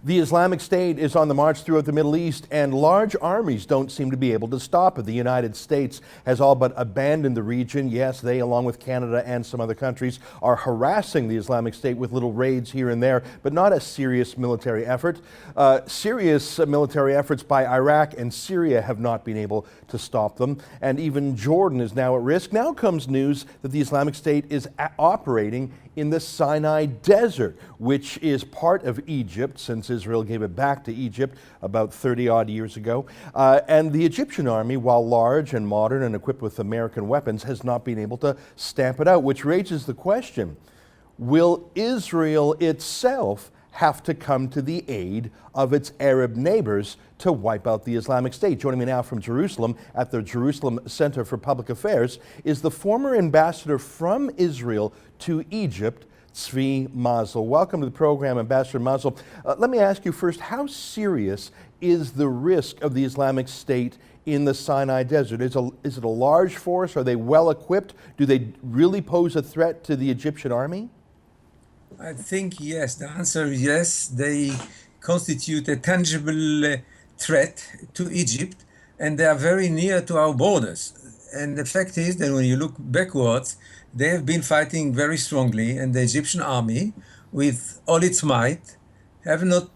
The Islamic State is on the march throughout the Middle East, and large armies don't seem to be able to stop it. The United States has all but abandoned the region. Yes, they, along with Canada and some other countries, are harassing the Islamic State with little raids here and there, but not a serious military effort. Serious military efforts by Iraq and Syria have not been able to stop them, and even Jordan is now at risk. Now comes news that the Islamic State is operating in the Sinai desert, which is part of Egypt since Israel gave it back to Egypt about 30-odd years ago. And the Egyptian army, while large and modern and equipped with American weapons, has not been able to stamp it out, which raises the question, will Israel itself have to come to the aid of its Arab neighbors to wipe out the Islamic State? Joining me now from Jerusalem at the Jerusalem Center for Public Affairs is the former ambassador from Israel to Egypt, Zvi Mazel. Welcome to the program, Ambassador Mazel. Let me ask you first, how serious is the risk of the Islamic State in the Sinai desert? Is it a large force? Are they well equipped? Do they really pose a threat to the Egyptian army? I think yes. The answer is yes. They constitute a tangible threat to Egypt, and they are very near to our borders. And the fact is that when you look backwards, they have been fighting very strongly, and the Egyptian army, with all its might, has not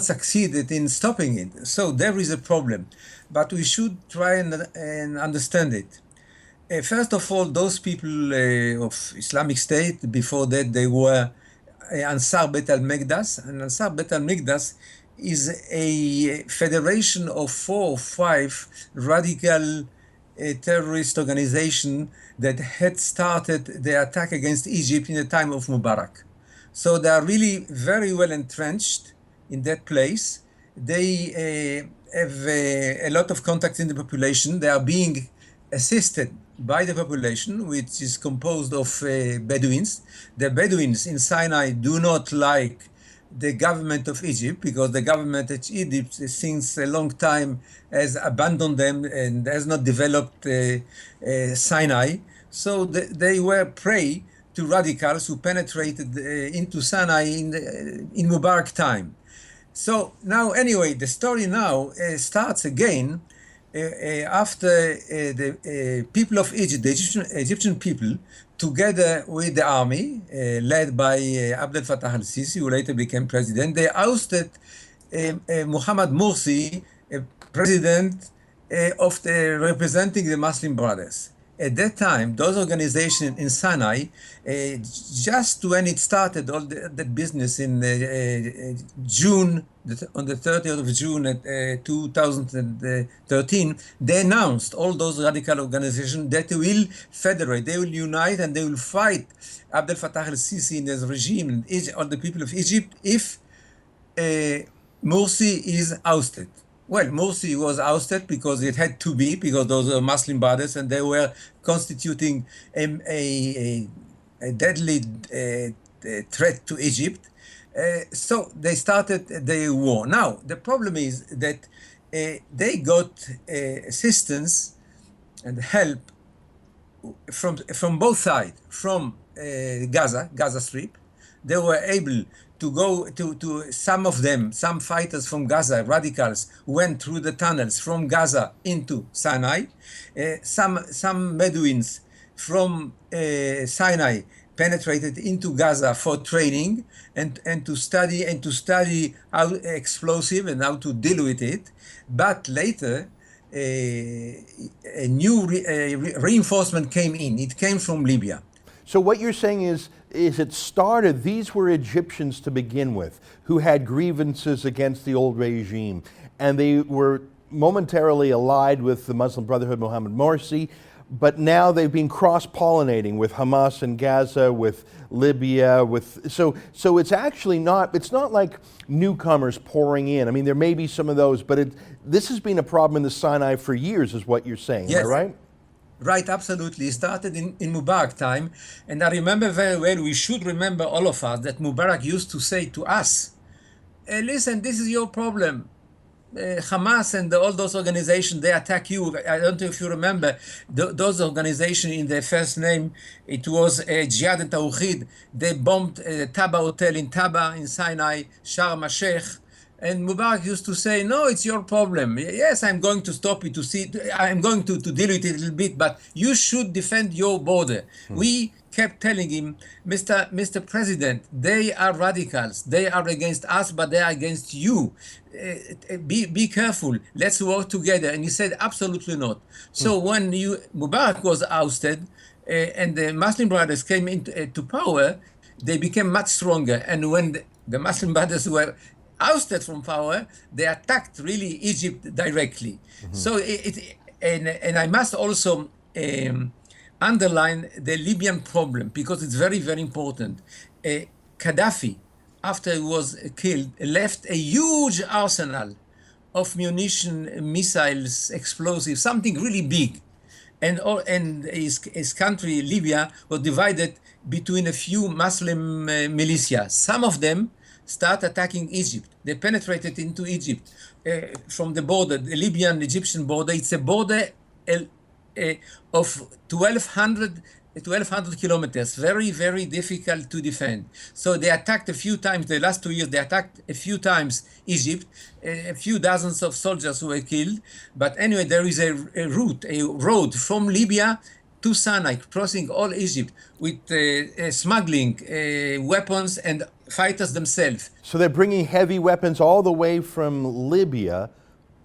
succeeded in stopping it. So there is a problem, but we should try and understand it. First of all, those people of Islamic State, before that they were Ansar Bet al-Mekdas, and Ansar Bet al-Mekdas is a federation of 4 or 5 radical terrorist organizations that had started the attack against Egypt in the time of Mubarak. So they are really very well entrenched in that place. They have a lot of contacts in the population. They are being assisted by the population, which is composed of Bedouins. The Bedouins in Sinai do not like the government of Egypt because the government of Egypt since a long time has abandoned them and has not developed Sinai. So they were prey to radicals who penetrated into Sinai in Mubarak time. So now, anyway, the story now starts again after the people of Egypt, the Egyptian people, together with the army, led by Abdel Fattah al-Sisi, who later became president, they ousted Mohammed Morsi, president representing the Muslim Brothers. At that time, those organizations in Sinai, just when it started, all that business in June, on the 30th of June 2013, they announced, all those radical organizations, that they will federate, they will unite, and they will fight Abdel Fattah al-Sisi and his regime, and all the people of Egypt, if Morsi is ousted. Well, Morsi was ousted because it had to be, because those are Muslim brothers and they were constituting a deadly threat to Egypt. So they started the war. Now, the problem is that they got assistance and help from both sides, from Gaza Strip. They were able to go to some of them, some fighters from Gaza, radicals, went through the tunnels from Gaza into Sinai. Some Bedouins from Sinai penetrated into Gaza for training and to study how explosive and how to deal with it. But later, a new reinforcement came in. It came from Libya. So what you're saying is it started, these were Egyptians to begin with, who had grievances against the old regime, and they were momentarily allied with the Muslim Brotherhood, Mohammed Morsi, but now they've been cross-pollinating with Hamas in Gaza, with Libya, so it's actually not, it's not like newcomers pouring in. I mean, there may be some of those, but this has been a problem in the Sinai for years, is what you're saying, yes. Am I right? Right, absolutely. It started in Mubarak time. And I remember very well, we should remember, all of us, that Mubarak used to say to us, listen, this is your problem. Hamas and all those organizations, they attack you. I don't know if you remember those organizations. In their first name, it was Jihad and Tawhid. They bombed Taba Hotel in Taba in Sinai, Sharm el-Sheikh. And Mubarak used to say, no, it's your problem. Yes, I'm going to stop it, I'm going to deal with it a little bit, but you should defend your border. We kept telling him, Mr. President, they are radicals. They are against us, but they are against you. Be careful. Let's work together. And he said, absolutely not. So when Mubarak was ousted and the Muslim Brothers came into power, they became much stronger. And when the Muslim Brothers were ousted from power, they attacked really Egypt directly. So and I must also underline the Libyan problem, because it's very, very important. Gaddafi, after he was killed, left a huge arsenal of munition, missiles, explosives, something really big. And his country, Libya, was divided between a few Muslim militias. Some of them start attacking Egypt. They penetrated into Egypt from the border, the Libyan-Egyptian border. It's a border of 1,200 kilometers, very, very difficult to defend. So they attacked a few times, the last 2 years, they attacked a few times Egypt, a few dozens of soldiers were killed. But anyway, there is a road from Libya to Sinai, crossing all Egypt with smuggling weapons and fighters themselves. So they're bringing heavy weapons all the way from Libya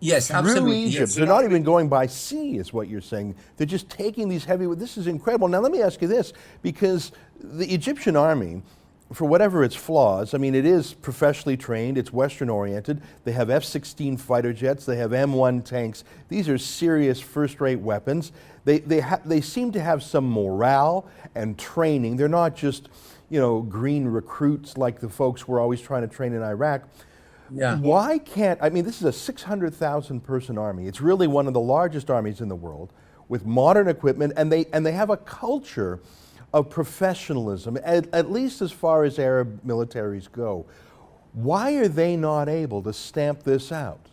Yes, through absolutely. Egypt. Yes. They're not even going by sea, is what you're saying. They're just taking these heavy. This is incredible. Now, let me ask you this, because the Egyptian army, for whatever its flaws, I mean, it is professionally trained, it's Western oriented. They have F-16 fighter jets, they have M1 tanks. These are serious first-rate weapons. They seem to have some morale and training. They're not just, green recruits like the folks we're always trying to train in Iraq. Yeah. Why can't, I mean, this is a 600,000 person army. It's really one of the largest armies in the world with modern equipment, and they have a culture of professionalism, at least as far as Arab militaries go. Why are they not able to stamp this out?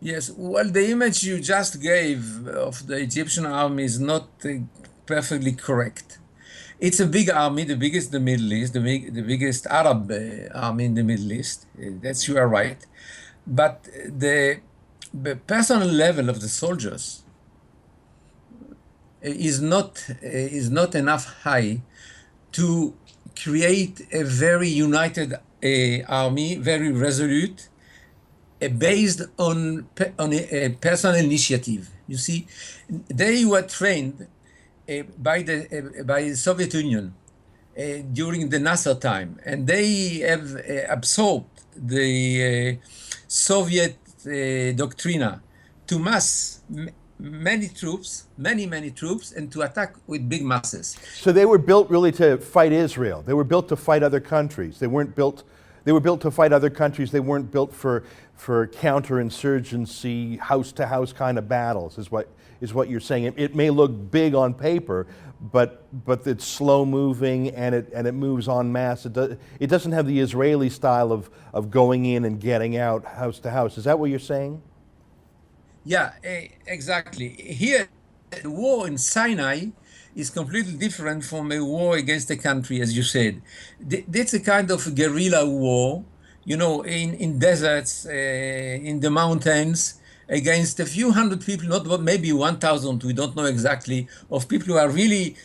Yes, well, the image you just gave of the Egyptian army is not perfectly correct. It's a big army, the biggest in the Middle East, the biggest Arab army in the Middle East. That's you are right. But the personal level of the soldiers is not enough high to create a very united army, very resolute, based on a personal initiative. You see, they were trained by the Soviet Union during the Nasser time, and they have absorbed the Soviet doctrina to mass many troops, and to attack with big masses. So they were built really to fight Israel. They were built to fight other countries. They were built to fight other countries. They weren't built for counterinsurgency, house-to-house kind of battles, is what you're saying. It may look big on paper, but it's slow-moving and it moves en masse. It doesn't have the Israeli style of going in and getting out house to house. Is that what you're saying? Yeah, exactly. Here, the war in Sinai is completely different from a war against a country, as you said. That's a kind of guerrilla war, in deserts, in the mountains, against a few hundred people, not maybe 1,000, we don't know exactly, of people who are really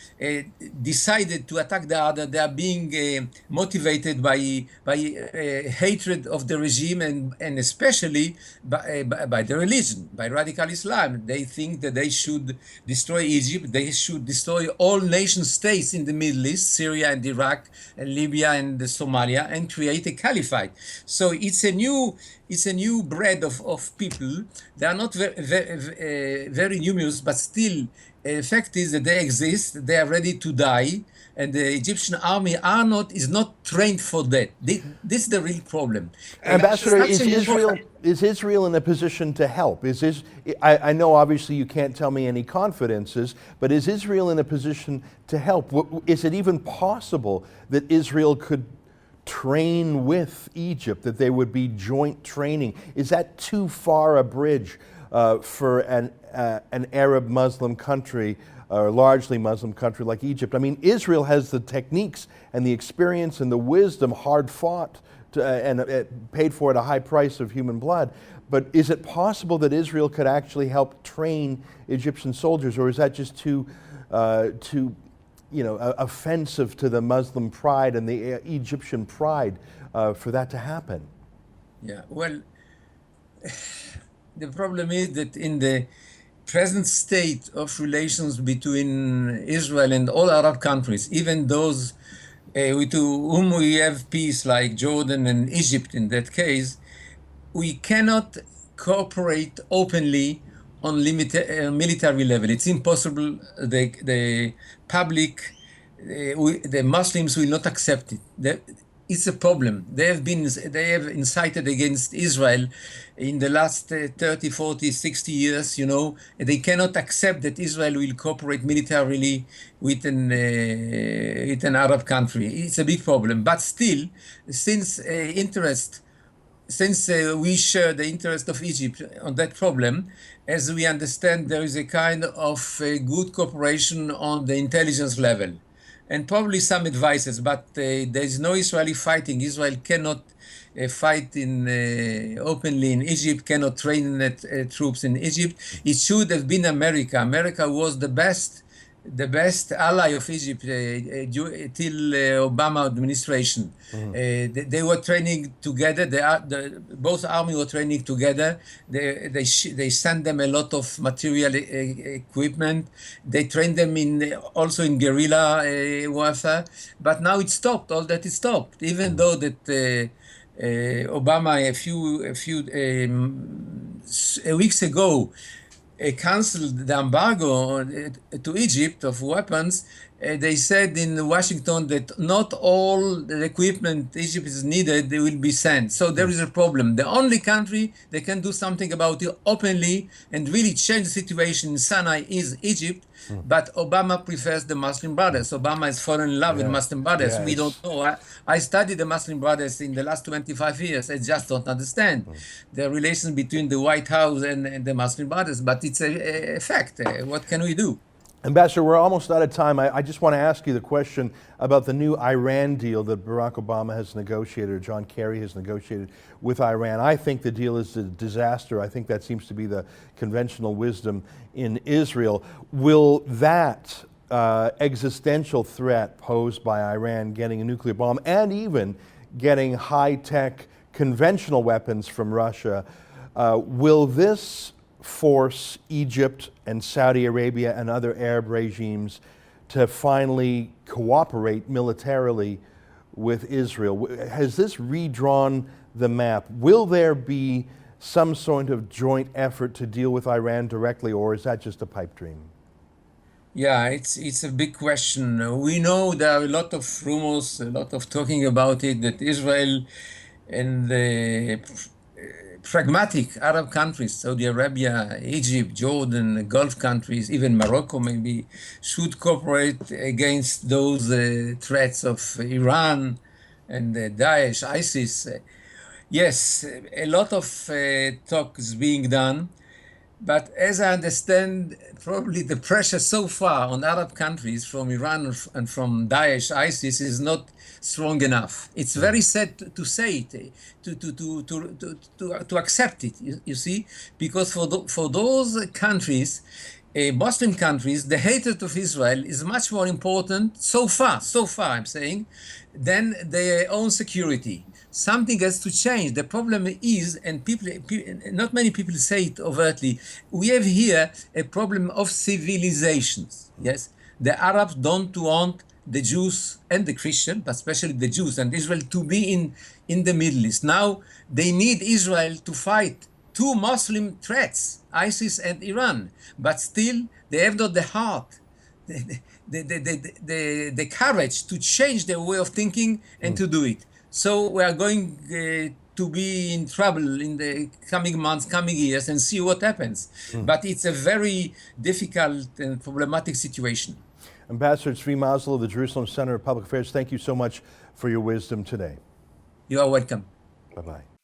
decided to attack the other. They are being motivated by hatred of the regime and especially by the religion, by radical Islam. They think that they should destroy Egypt, they should destroy all nation states in the Middle East, Syria and Iraq and Libya and Somalia, and create a caliphate. So it's a new breed of people. They are not very numerous, but still, the fact is that they exist. They are ready to die, and the Egyptian army is not trained for that. This is the real problem. Ambassador, is Israel in a position to help? I know obviously you can't tell me any confidences, but is Israel in a position to help? Is it even possible that Israel could train with Egypt, that there would be joint training. Is that too far a bridge for an Arab Muslim country, or largely Muslim country like Egypt? I mean, Israel has the techniques and the experience and the wisdom, hard fought and paid for at a high price of human blood. But is it possible that Israel could actually help train Egyptian soldiers, or is that just too offensive to the Muslim pride and the Egyptian pride for that to happen? Yeah, well, the problem is that in the present state of relations between Israel and all Arab countries, even those with whom we have peace, like Jordan and Egypt in that case, we cannot cooperate openly on military level. It's impossible. The public, the Muslims will not accept it. It's a problem. They have incited against Israel in the last 30, 40, 60 years, They cannot accept that Israel will cooperate militarily with an Arab country. It's a big problem. But still, since we share the interest of Egypt on that problem, as we understand, there is a kind of good cooperation on the intelligence level, and probably some advices, but there is no Israeli fighting. Israel cannot fight openly in Egypt, cannot train troops in Egypt. It should have been America. America was the best ally of Egypt till Obama administration. They were training together. Both armies were training together. They sent them a lot of material equipment. They trained them also in guerrilla warfare. But now it stopped. All that is stopped. Even though that Obama a few weeks ago canceled the embargo to Egypt of weapons, they said in Washington that not all the equipment Egypt is needed, they will be sent. So there is a problem. The only country that can do something about it openly and really change the situation in Sinai is Egypt. But Obama prefers the Muslim Brothers. Obama has fallen in love with Muslim Brothers. Yes. We don't know. I studied the Muslim Brothers in the last 25 years. I just don't understand the relation between the White House and the Muslim Brothers. But it's a fact. What can we do? Ambassador, we're almost out of time. I just want to ask you the question about the new Iran deal that Barack Obama has negotiated, or John Kerry has negotiated with Iran. I think the deal is a disaster. I think that seems to be the conventional wisdom in Israel. Will that existential threat posed by Iran getting a nuclear bomb and even getting high-tech conventional weapons from Russia, will this force Egypt and Saudi Arabia and other Arab regimes to finally cooperate militarily with Israel? Has this redrawn the map? Will there be some sort of joint effort to deal with Iran directly, or is that just a pipe dream? Yeah, it's a big question. We know there are a lot of rumors, a lot of talking about it, that Israel and the pragmatic Arab countries, Saudi Arabia, Egypt, Jordan, Gulf countries, even Morocco maybe, should cooperate against those threats of Iran and Daesh, ISIS. Yes, a lot of talk is being done. But as I understand, probably the pressure so far on Arab countries from Iran and from Daesh, ISIS, is not strong enough. It's very sad to say it, to accept it, you see, because for those countries, Muslim countries, the hatred of Israel is much more important so far, I'm saying, than their own security. Something has to change. The problem is, and not many people say it overtly, we have here a problem of civilizations. Yes, the Arabs don't want the Jews and the Christians, but especially the Jews and Israel, to be in the Middle East. Now they need Israel to fight two Muslim threats, ISIS and Iran, but still they have not the heart, the courage to change their way of thinking and to do it. So we are going to be in trouble in the coming months, coming years, and see what happens. But it's a very difficult and problematic situation. Ambassador Zvi Mazel of the Jerusalem Center of Public Affairs, thank you so much for your wisdom today. You are welcome. Bye-bye.